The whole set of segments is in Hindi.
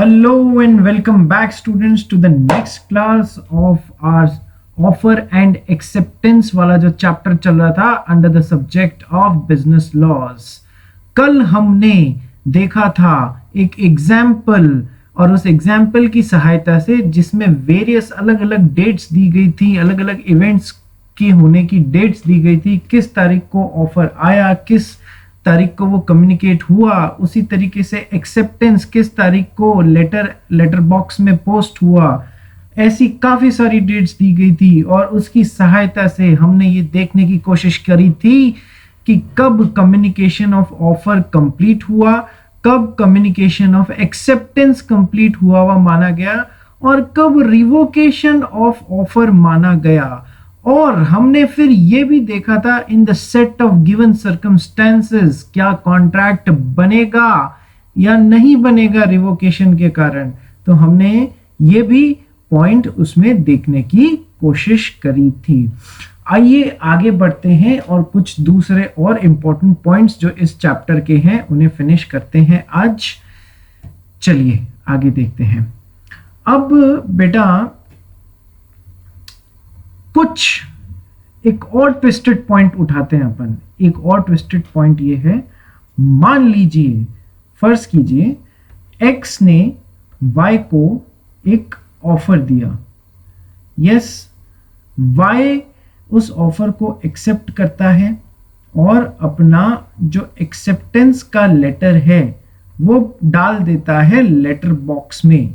Hello and welcome back students to the next class of our offer and acceptance वाला जो चैप्टर चल रहा था under the subject of business laws. कल हमने देखा था एक एग्जाम्पल और उस एग्जाम्पल की सहायता से जिसमें वेरियस अलग अलग डेट्स दी गई थी, अलग अलग इवेंट्स की होने की डेट्स दी गई थी, किस तारीख को ऑफर आया, किस तारीख को वो कम्युनिकेट हुआ, उसी तरीके से एक्सेप्टेंस किस तारीख को लेटर बॉक्स में पोस्ट हुआ। ऐसी काफी सारी डेट्स दी गई थी और उसकी सहायता से हमने ये देखने की कोशिश करी थी कि कब कम्युनिकेशन ऑफ ऑफर कंप्लीट हुआ, कब कम्युनिकेशन ऑफ एक्सेप्टेंस कंप्लीट हुआ माना गया और कब रिवोकेशन ऑफ ऑफर माना गया। और हमने फिर ये भी देखा था in the set of given circumstances क्या कॉन्ट्रैक्ट बनेगा या नहीं बनेगा रिवोकेशन के कारण। तो हमने ये भी पॉइंट उसमें देखने की कोशिश करी थी। आइए आगे बढ़ते हैं और कुछ दूसरे और इंपॉर्टेंट पॉइंट्स जो इस चैप्टर के हैं उन्हें फिनिश करते हैं आज। चलिए आगे देखते हैं। अब बेटा कुछ एक और ट्विस्टेड पॉइंट उठाते हैं अपन। एक और ट्विस्टेड पॉइंट ये है, मान लीजिए फर्ज कीजिए एक्स ने वाई को एक ऑफर दिया। यस, वाई उस ऑफर को एक्सेप्ट करता है और अपना जो एक्सेप्टेंस का लेटर है वो डाल देता है लेटर बॉक्स में।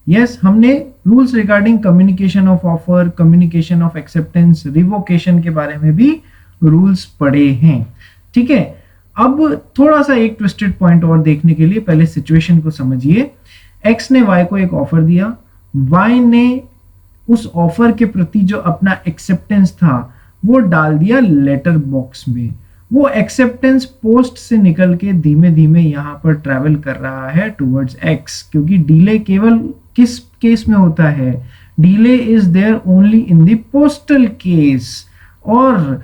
यस, हमने rules regarding communication of offer, communication of acceptance, revocation के बारे में भी रूल्स पढ़े हैं। ठीक है, अब थोड़ा सा एक ट्विस्टेड पॉइंट और देखने के लिए पहले सिचुएशन को समझिए। एक्स ने वाई को एक ऑफर दिया, वाई ने उस ऑफर के प्रति जो अपना एक्सेप्टेंस था वो डाल दिया लेटर बॉक्स में। वो एक्सेप्टेंस पोस्ट से निकल के धीमे धीमे यहां पर ट्रैवल कर रहा है टुवर्ड्स एक्स, क्योंकि डिले केवल किस केस में होता है, delay is there only in the postal case. और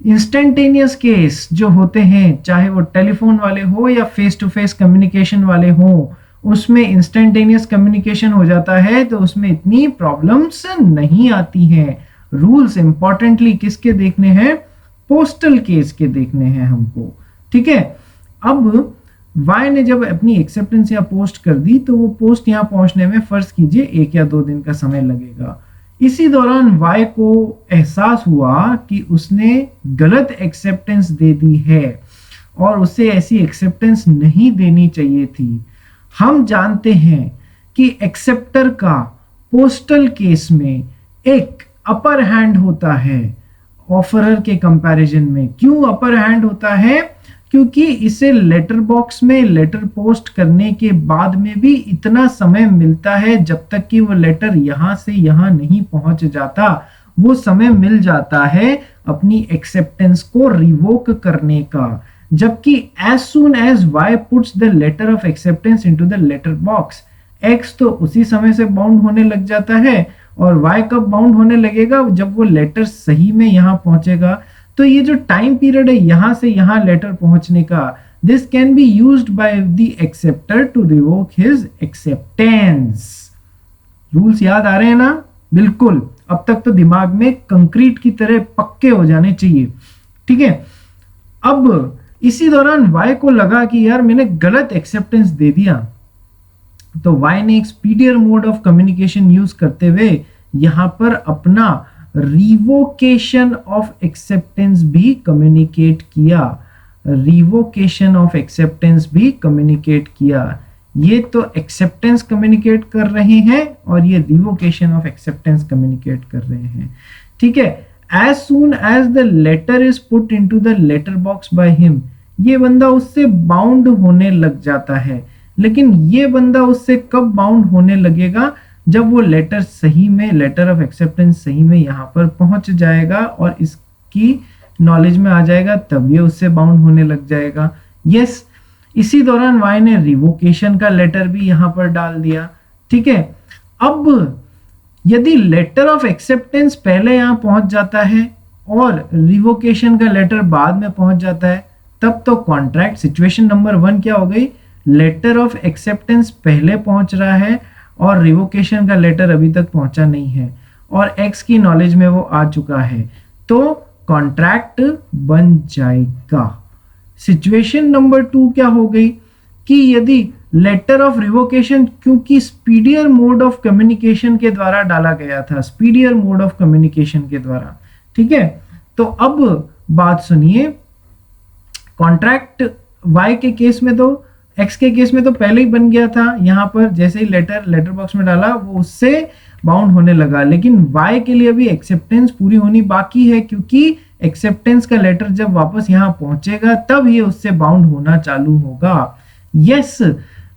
इंस्टेंटेनियस केस जो होते हैं, चाहे वो टेलीफोन वाले हो या फेस टू फेस कम्युनिकेशन वाले हो, उसमें इंस्टेंटेनियस कम्युनिकेशन हो जाता है तो उसमें इतनी प्रॉब्लम्स नहीं आती हैं। रूल्स इंपॉर्टेंटली किसके देखने हैं, पोस्टल केस के देखने हैं हमको। ठीक है, अब वाई ने जब अपनी एक्सेप्टेंस या पोस्ट कर दी तो वो पोस्ट यहां पहुंचने में फर्ज कीजिए 1 या 2 दिन का समय लगेगा। इसी दौरान वाई को एहसास हुआ कि उसने गलत एक्सेप्टेंस दे दी है और उसे ऐसी एक्सेप्टेंस नहीं देनी चाहिए थी। हम जानते हैं कि एक्सेप्टर का पोस्टल केस में एक अपर हैंड होता है ऑफरर के कंपैरिजन में। क्यों अपर हैंड होता है? क्योंकि इसे लेटर बॉक्स में लेटर पोस्ट करने के बाद में भी इतना समय मिलता है जब तक कि वो लेटर यहां से यहां नहीं पहुंच जाता। वो समय मिल जाता है अपनी एक्सेप्टेंस को रिवोक करने का। जबकि as soon as y puts the letter of acceptance into the letter box, x तो उसी समय से बाउंड होने लग जाता है। और y कब बाउंड होने लगेगा? जब वो लेटर सही में यहां पहुंचेगा। तो ये जो टाइम पीरियड है यहां से यहां लेटर पहुंचने का, this can be used by the acceptor to revoke his acceptance. Rules याद आ रहे हैं ना? बिल्कुल, अब तक तो दिमाग में कंक्रीट की तरह पक्के हो जाने चाहिए। ठीक है, अब इसी दौरान वाई को लगा कि यार मैंने गलत एक्सेप्टेंस दे दिया, तो वाई ने एक speedier mode of communication use करते हुए यहां पर अपना रिवोकेशन ऑफ एक्सेप्टेंस भी कम्युनिकेट किया। रिवोकेशन ऑफ एक्सेप्टेंस भी कम्युनिकेट किया। ये तो एक्सेप्टेंस कम्युनिकेट कर रहे हैं और ये रिवोकेशन ऑफ एक्सेप्टेंस कम्युनिकेट कर रहे हैं। ठीक है, as soon as the letter is put into the letter box by him, ये बंदा उससे बाउंड होने लग जाता है। लेकिन ये बंदा उससे कब बाउंड होने लगेगा? जब वो लेटर सही में, लेटर ऑफ एक्सेप्टेंस सही में यहां पर पहुंच जाएगा और इसकी नॉलेज में आ जाएगा, तब ये उससे बाउंड होने लग जाएगा। यस, इसी दौरान वाई ने रिवोकेशन का लेटर भी यहां पर डाल दिया। ठीक है, अब यदि लेटर ऑफ एक्सेप्टेंस पहले यहां पहुंच जाता है और रिवोकेशन का लेटर बाद में पहुंच जाता है, तब तो कॉन्ट्रैक्ट सिचुएशन नंबर 1 क्या हो गई? लेटर ऑफ एक्सेप्टेंस पहले पहुंच रहा है और रिवोकेशन का लेटर अभी तक पहुंचा नहीं है और एक्स की नॉलेज में वो आ चुका है, तो कॉन्ट्रैक्ट बन जाएगा। सिचुएशन नंबर 2 क्या हो गई कि यदि लेटर ऑफ रिवोकेशन, क्योंकि स्पीडियर मोड ऑफ कम्युनिकेशन के द्वारा डाला गया था, स्पीडियर मोड ऑफ कम्युनिकेशन के द्वारा, ठीक है। तो अब बात सुनिए, कॉन्ट्रैक्ट वाई के केस में तो, एक्स के केस में तो पहले ही बन गया था, यहां पर जैसे ही लेटर बॉक्स में डाला वो उससे बाउंड होने लगा, लेकिन वाई के लिए अभी एक्सेप्टेंस पूरी होनी बाकी है, क्योंकि एक्सेप्टेंस का लेटर जब वापस यहां पहुंचेगा तब ये उससे बाउंड होना चालू होगा। यस,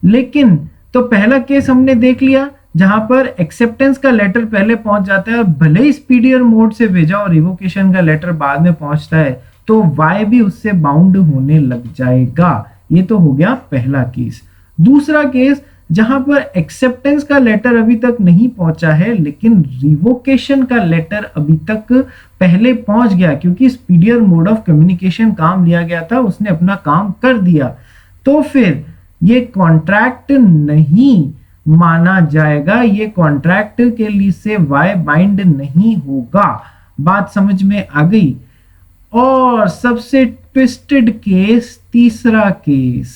लेकिन तो पहला केस हमने देख लिया जहां पर एक्सेप्टेंस का लेटर पहले पहुंच जाता है और भले ही स्पीडियर मोड से भेजा और रिवोकेशन का लेटर बाद में पहुंचता है, तो वाई भी उससे बाउंड होने लग जाएगा। ये तो हो गया पहला केस। दूसरा केस जहां पर एक्सेप्टेंस का लेटर अभी तक नहीं पहुंचा है, लेकिन रिवोकेशन का लेटर अभी तक पहले पहुंच गया, क्योंकि स्पीडियर मोड ऑफ कम्युनिकेशन काम लिया गया था, उसने अपना काम कर दिया, तो फिर ये कॉन्ट्रैक्ट नहीं माना जाएगा, ये कॉन्ट्रैक्ट के लिए से वाई बाइंड नहीं होगा। बात समझ में आ गई। और सबसे ट्विस्टेड केस, तीसरा केस,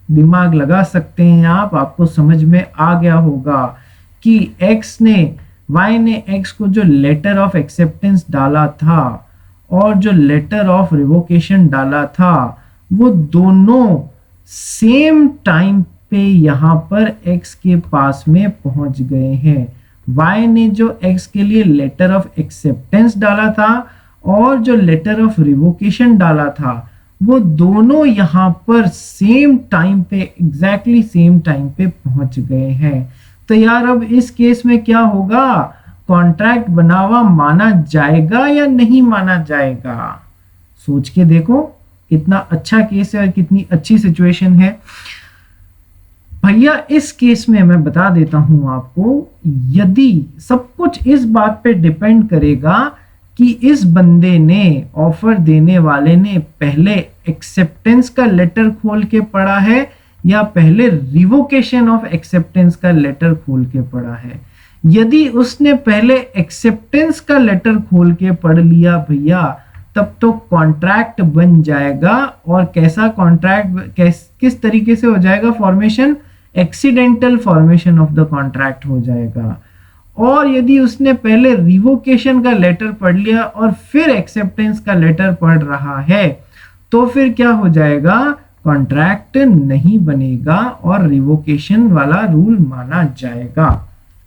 दिमाग लगा सकते हैं आप, आपको समझ में आ गया होगा कि वाई ने एक्स को जो लेटर ऑफ एक्सेप्टेंस डाला था और जो लेटर ऑफ रिवोकेशन डाला था, वो दोनों सेम टाइम पे यहां पर एक्स के पास में पहुंच गए हैं। वाई ने जो एक्स के लिए लेटर ऑफ एक्सेप्टेंस डाला था और जो लेटर ऑफ रिवोकेशन डाला था, वो दोनों यहां पर सेम टाइम पे, एग्जैक्टली सेम टाइम पे पहुंच गए हैं। तो यार अब इस केस में क्या होगा, कॉन्ट्रैक्ट बना हुआ माना जाएगा या नहीं माना जाएगा? सोच के देखो, कितना अच्छा केस है और कितनी अच्छी सिचुएशन है। भैया इस केस में मैं बता देता हूं आपको, यदि सब कुछ इस बात पे डिपेंड करेगा कि इस बंदे ने, ऑफर देने वाले ने, पहले एक्सेप्टेंस का लेटर खोल के पढ़ा है या पहले रिवोकेशन ऑफ एक्सेप्टेंस का लेटर खोल के पढ़ा है। यदि उसने पहले एक्सेप्टेंस का लेटर खोल के पढ़ लिया भैया, तब तो कॉन्ट्रैक्ट बन जाएगा। और कैसा कॉन्ट्रैक्ट, किस तरीके से हो जाएगा formation? Accidental formation of the contract हो जाएगा। और यदि उसने पहले रिवोकेशन का लेटर पढ़ लिया और फिर एक्सेप्टेंस का लेटर पढ़ रहा है, तो फिर क्या हो जाएगा, कॉन्ट्रैक्ट नहीं बनेगा और रिवोकेशन वाला रूल माना जाएगा।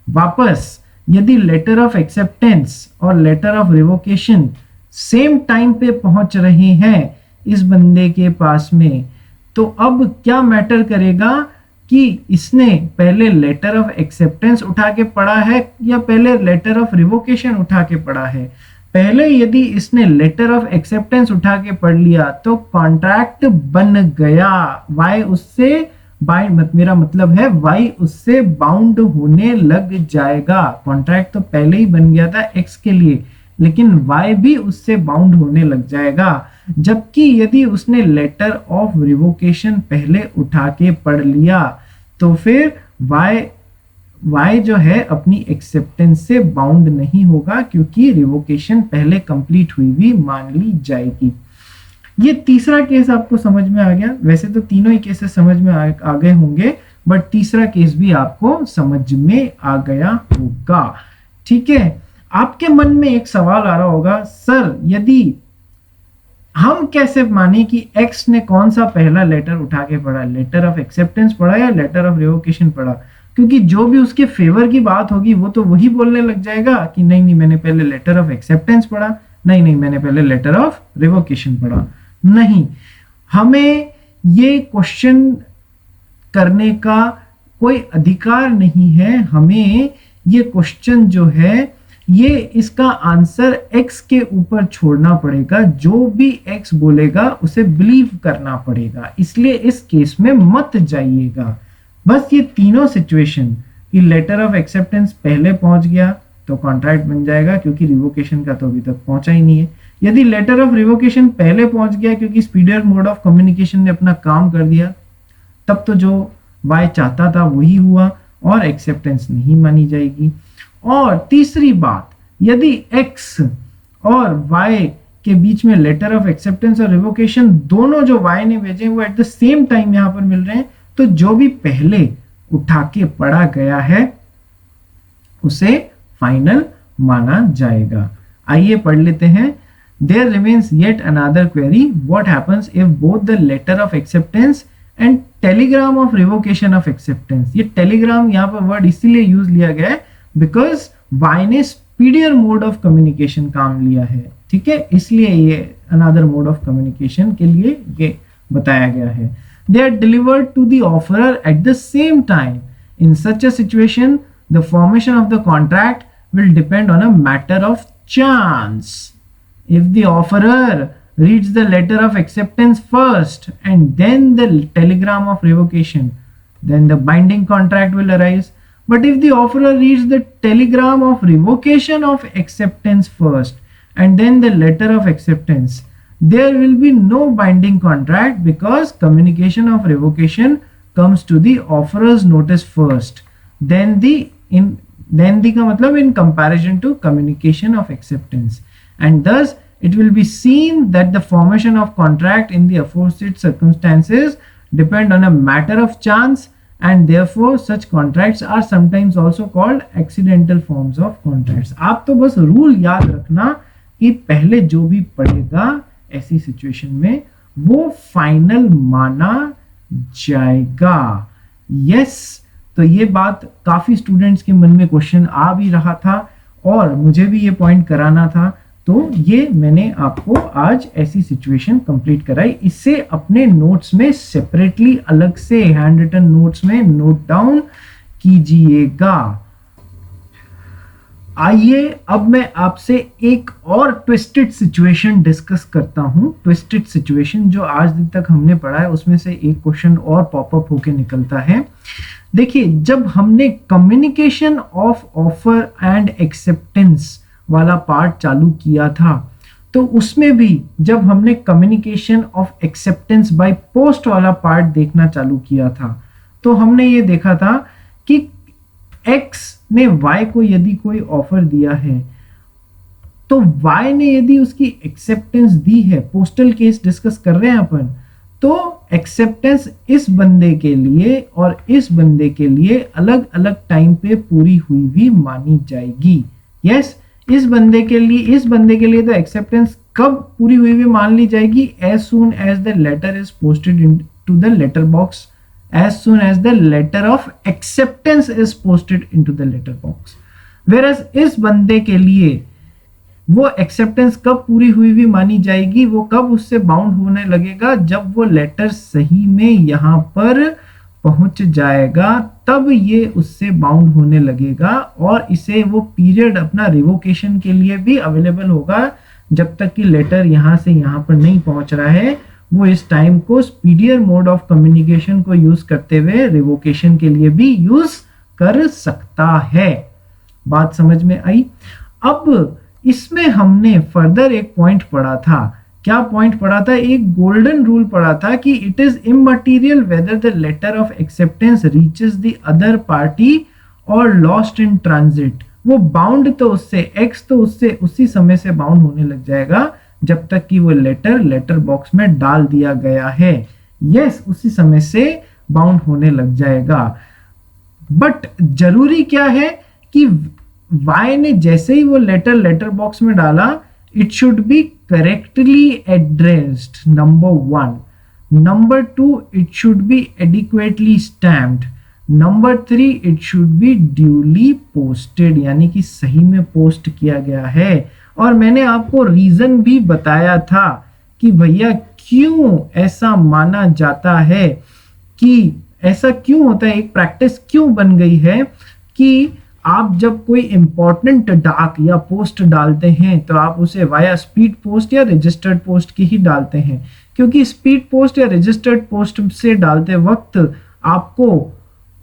वापस, यदि लेटर ऑफ एक्सेप्टेंस और letter of revocation same time पे पहुंच रहे हैं इस बंदे के पास में, तो अब क्या मैटर करेगा कि इसने पहले लेटर ऑफ एक्सेप्टेंस उठा के पढ़ा है या पहले लेटर ऑफ रिवोकेशन उठा के पढ़ा है। पहले यदि इसने लेटर ऑफ एक्सेप्टेंस उठा के पढ़ लिया तो कॉन्ट्रैक्ट बन गया, वाई उससे मेरा मतलब है वाई उससे बाउंड होने लग जाएगा। कॉन्ट्रैक्ट तो पहले ही बन गया था एक्स के लिए, लेकिन वाई भी उससे बाउंड होने लग जाएगा। जबकि यदि उसने लेटर ऑफ रिवोकेशन पहले उठा के पढ़ लिया तो फिर वाई जो है अपनी एक्सेप्टेंस से बाउंड नहीं होगा, क्योंकि रिवोकेशन पहले कंप्लीट हुई भी मान ली जाएगी। ये तीसरा केस आपको समझ में आ गया। वैसे तो तीनों ही केसेस समझ में आ गए होंगे, बट तीसरा केस भी आपको समझ में आ गया होगा। ठीक है, आपके मन में एक सवाल आ रहा होगा, सर यदि हम कैसे माने कि एक्स ने कौन सा पहला लेटर उठा के पढ़ा, लेटर ऑफ एक्सेप्टेंस पढ़ा या लेटर ऑफ रिवोकेशन पढ़ा? क्योंकि जो भी उसके फेवर की बात होगी वो तो वही बोलने लग जाएगा कि नहीं नहीं मैंने पहले लेटर ऑफ एक्सेप्टेंस पढ़ा, नहीं नहीं मैंने पहले लेटर ऑफ रिवोकेशन पढ़ा। नहीं, हमें ये क्वेश्चन करने का कोई अधिकार नहीं है। हमें ये क्वेश्चन जो है ये इसका आंसर एक्स के ऊपर छोड़ना पड़ेगा। जो भी एक्स बोलेगा उसे बिलीव करना पड़ेगा, इसलिए इस केस में मत जाइएगा। बस ये तीनों सिचुएशन कि लेटर ऑफ एक्सेप्टेंस पहले पहुंच गया तो कॉन्ट्रैक्ट बन जाएगा, क्योंकि रिवोकेशन का तो अभी तक पहुंचा ही नहीं है। यदि लेटर ऑफ रिवोकेशन पहले पहुंच गया क्योंकि स्पीडियर मोड ऑफ कम्युनिकेशन ने अपना काम कर दिया, तब तो जो y चाहता था वही हुआ और एक्सेप्टेंस नहीं मानी जाएगी। और तीसरी बात, यदि x और y के बीच में लेटर ऑफ एक्सेप्टेंस और रिवोकेशन दोनों जो y ने भेजे वो एट द सेम टाइम यहां पर मिल रहे हैं, तो जो भी पहले उठा के पढ़ा गया है उसे फाइनल माना जाएगा। आइए पढ़ लेते हैं। There remains yet another query. What happens if both the letter of acceptance and telegram of revocation of acceptance, ये telegram यहाँ पर वर्ड इसीलिए यूज लिया गया है बिकॉज y ने स्पीडियर मोड ऑफ कम्युनिकेशन काम लिया है, ठीक है, इसलिए ये अनदर मोड ऑफ कम्युनिकेशन के लिए ये बताया गया है। They are delivered to the offerer at the same time. In such a situation, the formation of the contract will depend on a matter of chance. If the offerer reads the letter of acceptance first and then the telegram of revocation, then the binding contract will arise. But if the offerer reads the telegram of revocation of acceptance first and then the letter of acceptance, there will be no binding contract because communication of revocation comes to the offerer's notice first, then the का मतलब in comparison to communication of acceptance, and thus it will be seen that the formation of contract in the aforesaid circumstances depend on a matter of chance, and therefore such contracts are sometimes also called accidental forms of contracts. आप तो बस रूल याद रखना कि पहले जो भी पढ़ेगा ऐसी सिचुएशन में वो फाइनल माना जाएगा। यस, तो ये बात काफी स्टूडेंट्स के मन में क्वेश्चन आ भी रहा था और मुझे भी ये पॉइंट कराना था, तो ये मैंने आपको आज ऐसी सिचुएशन कंप्लीट कराई। इससे अपने नोट्स में सेपरेटली अलग से हैंड रिटन नोट्स में नोट डाउन कीजिएगा। आइए अब मैं आपसे एक और ट्विस्टेड सिचुएशन डिस्कस करता हूं। ट्विस्टेड सिचुएशन जो आज दिन तक हमने पढ़ा है उसमें से एक क्वेश्चन और पॉपअप होके निकलता है। देखिए, जब हमने communication of offer and acceptance वाला पार्ट चालू किया था तो उसमें भी जब हमने communication of acceptance by post वाला पार्ट देखना चालू किया था तो हमने ये देखा था कि X ने Y को यदि कोई ऑफर दिया है तो Y ने यदि उसकी एक्सेप्टेंस दी है, पोस्टल केस डिस्कस कर रहे हैं अपन, तो एक्सेप्टेंस इस बंदे के लिए और इस बंदे के लिए अलग अलग टाइम पे पूरी हुई भी मानी जाएगी। यस, इस बंदे के लिए तो एक्सेप्टेंस कब पूरी हुई भी मान ली जाएगी? As soon as the letter is posted into the letter box, as soon as the letter of acceptance is posted into the letter box. Whereas इस बंदे के लिए वो एक्सेप्टेंस कब पूरी हुई भी मानी जाएगी, वो कब उससे बाउंड होने लगेगा? जब वो लेटर सही में यहाँ पर पहुंच जाएगा तब ये उससे बाउंड होने लगेगा और इसे वो पीरियड अपना रिवोकेशन के लिए भी अवेलेबल होगा। जब तक कि लेटर यहाँ से यहाँ पर नहीं पहुंच रहा है वो इस टाइम को स्पीडियर मोड ऑफ कम्युनिकेशन को यूज करते हुए रिवोकेशन के लिए भी यूज कर सकता है। बात समझ में आई? अब इसमें हमने फर्दर एक पॉइंट पढ़ा था। क्या पॉइंट पढ़ा था? एक गोल्डन रूल पढ़ा था कि it is immaterial whether the letter of acceptance reaches the other party और लॉस्ट इन ट्रांजिट। वो बाउंड तो उससे एक्स तो उससे उसी समय से बाउंड होने लग जाएगा जब तक कि वो लेटर बॉक्स में डाल दिया गया है। यस, उसी समय से बाउंड होने लग जाएगा। बट जरूरी क्या है कि Y ने जैसे ही वो लेटर बॉक्स में डाला, it should be correctly addressed, number 1। Number 2, it should be adequately stamped. Number 3, it should be duly posted, यानी कि सही में पोस्ट किया गया है। और मैंने आपको रीजन भी बताया था कि भैया क्यों ऐसा माना जाता है, कि ऐसा क्यों होता है, एक प्रैक्टिस क्यों बन गई है कि आप जब कोई इंपॉर्टेंट डाक या पोस्ट डालते हैं तो आप उसे वाया स्पीड पोस्ट या रजिस्टर्ड पोस्ट की ही डालते हैं, क्योंकि स्पीड पोस्ट या रजिस्टर्ड पोस्ट से डालते वक्त आपको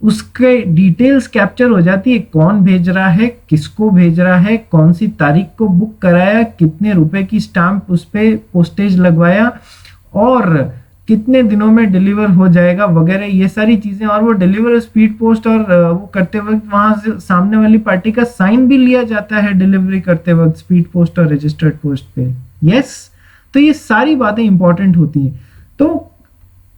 उसके डिटेल्स कैप्चर हो जाती है, कौन भेज रहा है, किसको भेज रहा है, कौन सी तारीख को बुक कराया, कितने रुपए की स्टैंप उस पे पोस्टेज लगवाया और कितने दिनों में डिलीवर हो जाएगा वगैरह ये सारी चीजें, और वो डिलीवर स्पीड पोस्ट और वो करते वक्त वहां से सामने वाली पार्टी का साइन भी लिया जाता है डिलीवरी करते वक्त स्पीड पोस्ट और रजिस्टर्ड पोस्ट पे। यस, तो ये सारी बातें इंपॉर्टेंट होती हैं। तो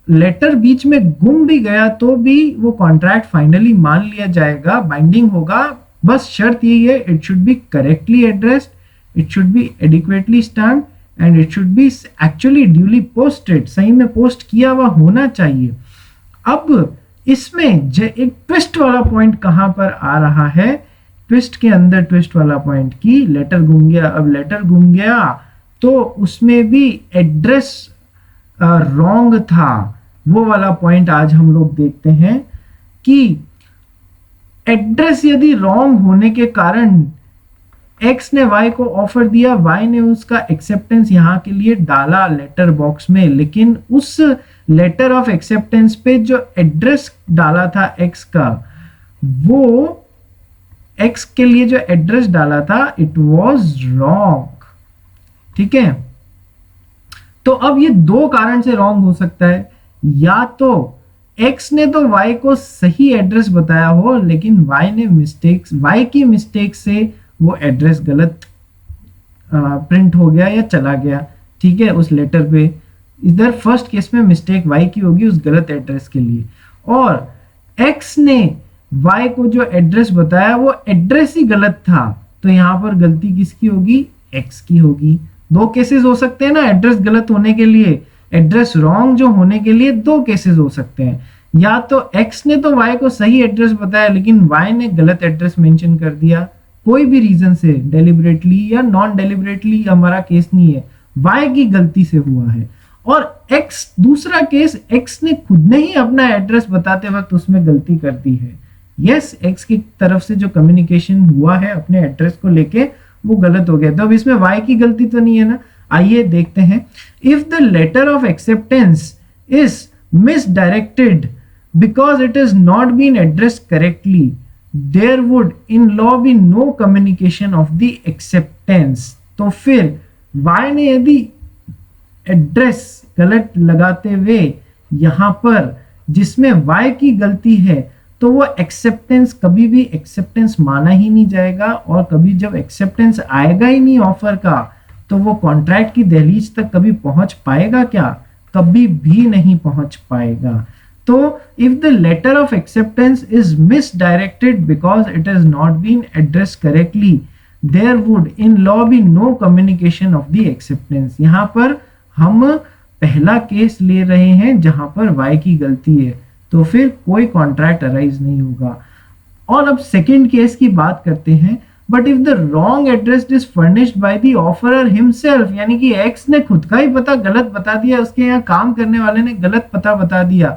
लेटर बीच में गुम भी गया तो भी वो कॉन्ट्रैक्ट फाइनली मान लिया जाएगा, बाइंडिंग होगा। बस शर्त यही है, it should be correctly addressed, it should be adequately stamped and it should be actually duly posted, सही में पोस्ट किया हुआ होना चाहिए। अब इसमें एक ट्विस्ट वाला पॉइंट कहां पर आ रहा है, ट्विस्ट के अंदर ट्विस्ट वाला पॉइंट की लेटर गुम गया। अब लेटर गुम गया तो उसमें भी एड्रेस रॉन्ग था, वो वाला पॉइंट आज हम लोग देखते हैं कि एड्रेस यदि रॉन्ग होने के कारण एक्स ने वाई को ऑफर दिया, वाई ने उसका एक्सेप्टेंस यहां के लिए डाला लेटर बॉक्स में, लेकिन उस लेटर ऑफ एक्सेप्टेंस पे जो एड्रेस डाला था एक्स का, वो एक्स के लिए जो एड्रेस डाला था इट वाज रॉन्ग। ठीक है, तो अब ये दो कारण से रॉन्ग हो सकता है, या तो x ने तो y को सही एड्रेस बताया हो लेकिन y की मिस्टेक से वो एड्रेस गलत प्रिंट हो गया या चला गया। ठीक है, उस लेटर पे इधर फर्स्ट केस में मिस्टेक y की होगी उस गलत एड्रेस के लिए, और x ने y को जो एड्रेस बताया वो एड्रेस ही गलत था, तो यहां पर गलती किसकी होगी, x की होगी। दो केसेस हो सकते हैं ना एड्रेस गलत होने के लिए, एड्रेस रॉन्ग जो होने के लिए दो केसेस हो सकते हैं, या तो x ने तो y को सही एड्रेस बताया लेकिन y ने गलत एड्रेस मेंशन कर दिया, कोई भी रीजन से, डेलिबरेटली या नॉन डेलिबरेटली हमारा केस नहीं है, y की गलती से हुआ है। और x दूसरा केस, x ने खुद ने ही अपना एड्रेस बताते वक्त उसमें गलती कर दी है। यस, x की तरफ से जो कम्युनिकेशन हुआ है अपने एड्रेस को लेके वो गलत हो गया, तो अब इसमें y की गलती तो नहीं है ना। आइए देखते हैं, if the letter of acceptance is misdirected because it is not been addressed correctly, there would in law be no communication of the acceptance. तो फिर y ने यदि एड्रेस गलत लगाते हुए यहां पर जिसमें y की गलती है तो वो एक्सेप्टेंस कभी भी एक्सेप्टेंस माना ही नहीं जाएगा, और कभी जब एक्सेप्टेंस आएगा ही नहीं ऑफर का तो वो कॉन्ट्रैक्ट की दहलीज तक कभी पहुंच पाएगा क्या, कभी भी नहीं पहुंच पाएगा। तो if the letter of acceptance is misdirected because it is not been addressed correctly, there would in law be no communication of the acceptance. यहां पर हम पहला केस ले रहे हैं जहां पर y की गलती है, तो फिर कोई कॉन्ट्रैक्ट अराइज नहीं होगा। और अब सेकेंड केस की बात करते हैं, but if the wrong address is furnished by the offeror himself, यानी कि एक्स ने खुद का ही पता गलत बता दिया, उसके यहाँ काम करने वाले ने गलत पता बता दिया,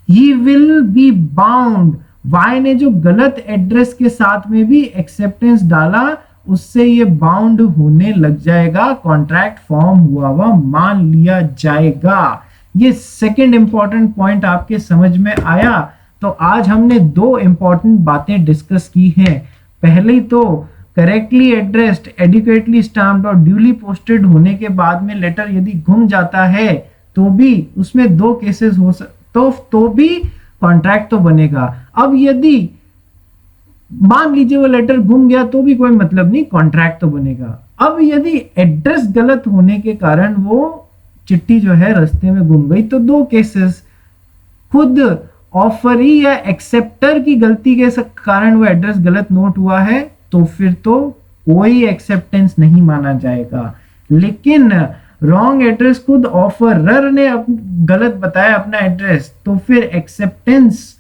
he will be bound. Y ने जो गलत एड्रेस के साथ में भी एक्सेप्टेंस डाला उससे ये बाउंड होने लग जाएगा, कॉन्ट्रैक्ट फॉर्म हुआ मान लिया जाएगा। ये सेकंड इंपॉर्टेंट पॉइंट आपके समझ में आया। तो आज हमने दो इंपॉर्टेंट बातें डिस्कस की हैं। पहले तो करेक्टली एड्रेस्ड, एडिक्वेटली स्टैम्प्ड और ड्यूली पोस्टेड होने के बाद में लेटर यदि गुम जाता है तो भी उसमें दो केसेस हो तो भी कॉन्ट्रैक्ट तो बनेगा। अब यदि मान लीजिए वो लेटर गुम गया तो भी कोई मतलब नहीं, कॉन्ट्रैक्ट तो बनेगा। अब यदि एड्रेस गलत होने के कारण वो चिट्ठी जो है रास्ते में गुम गई तो दो केसेस, खुद ऑफरी या एक्सेप्टर की गलती के कारण वो एड्रेस गलत नोट हुआ है तो फिर तो कोई एक्सेप्टेंस नहीं माना जाएगा। लेकिन रॉन्ग एड्रेस खुद ऑफरर ने गलत बताया अपना एड्रेस तो फिर एक्सेप्टेंस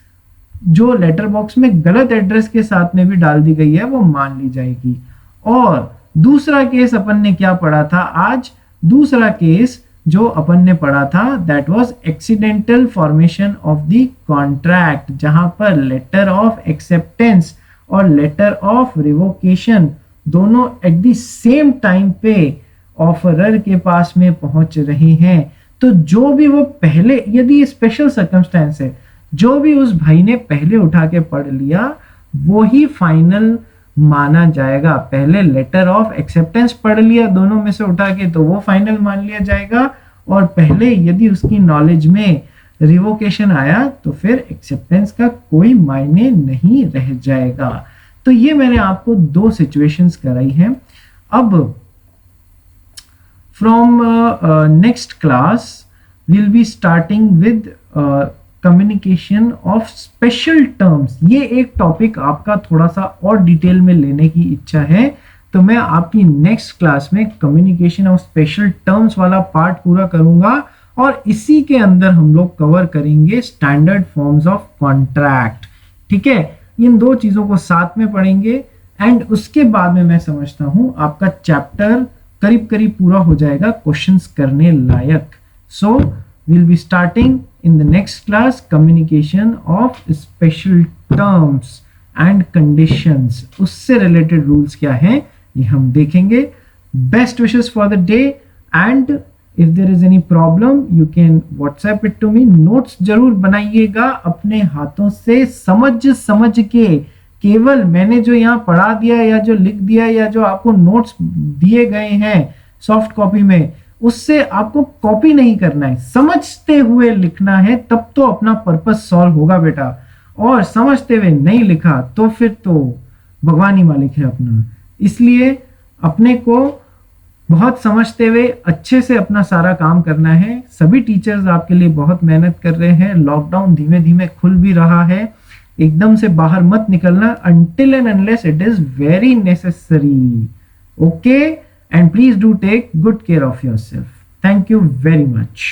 जो लेटर बॉक्स में गलत एड्रेस के साथ में भी डाल दी गई है वो मान ली जाएगी। और दूसरा केस अपन ने क्या पढ़ा था आज, दूसरा केस जो अपन ने पढ़ा था that was accidental formation of the contract, जहां पर लेटर ऑफ एक्सेप्टेंस और लेटर ऑफ रिवोकेशन दोनों एट द सेम टाइम पे ऑफरर के पास में पहुंच रहे हैं। तो जो भी वो पहले, यदि स्पेशल सर्कमस्टेंस है, जो भी उस भाई ने पहले उठा के पढ़ लिया वो ही फाइनल माना जाएगा। पहले लेटर ऑफ एक्सेप्टेंस पढ़ लिया दोनों में से उठा के तो वो फाइनल मान लिया जाएगा, और पहले यदि उसकी नॉलेज में रिवोकेशन आया तो फिर एक्सेप्टेंस का कोई मायने नहीं रह जाएगा। तो ये मैंने आपको दो सिचुएशंस कराई हैं। अब from next class we'll be starting with communication of special terms. ये एक टॉपिक आपका थोड़ा सा और डिटेल में लेने की इच्छा है, तो मैं आपकी नेक्स्ट क्लास में कम्युनिकेशन ऑफ स्पेशल टर्म्स वाला पार्ट पूरा करूंगा और इसी के अंदर हम लोग कवर करेंगे स्टैंडर्ड फॉर्म्स ऑफ कॉन्ट्रैक्ट। ठीक है, इन दो चीजों को साथ में पढ़ेंगे एंड उसके बाद में मैं समझता हूं आपका चैप्टर करीब करीब पूरा हो जाएगा क्वेश्चंस करने लायक। So we'll be starting in the next class communication of special terms and conditions। उससे related rules क्या हैं ये हम देखेंगे। Best wishes for the day and if there is any problem you can WhatsApp it to me। Notes जरूर बनाइएगा अपने हाथों से समझ के। केवल मैंने जो यहाँ पढ़ा दिया या जो लिख दिया या जो आपको नोट्स दिए गए हैं सॉफ्ट कॉपी में, उससे आपको कॉपी नहीं करना है, समझते हुए लिखना है, तब तो अपना पर्पस सॉल्व होगा बेटा। और समझते हुए नहीं लिखा तो फिर तो भगवान ही मालिक है अपना। इसलिए अपने को बहुत समझते हुए अच्छे से अपना सारा काम करना है। सभी टीचर्स आपके लिए बहुत मेहनत कर रहे हैं। लॉकडाउन धीमे धीमे खुल भी रहा है, एकदम से बाहर मत निकलना until and unless it is very necessary। Okay, and please do take good care of yourself। Thank you very much।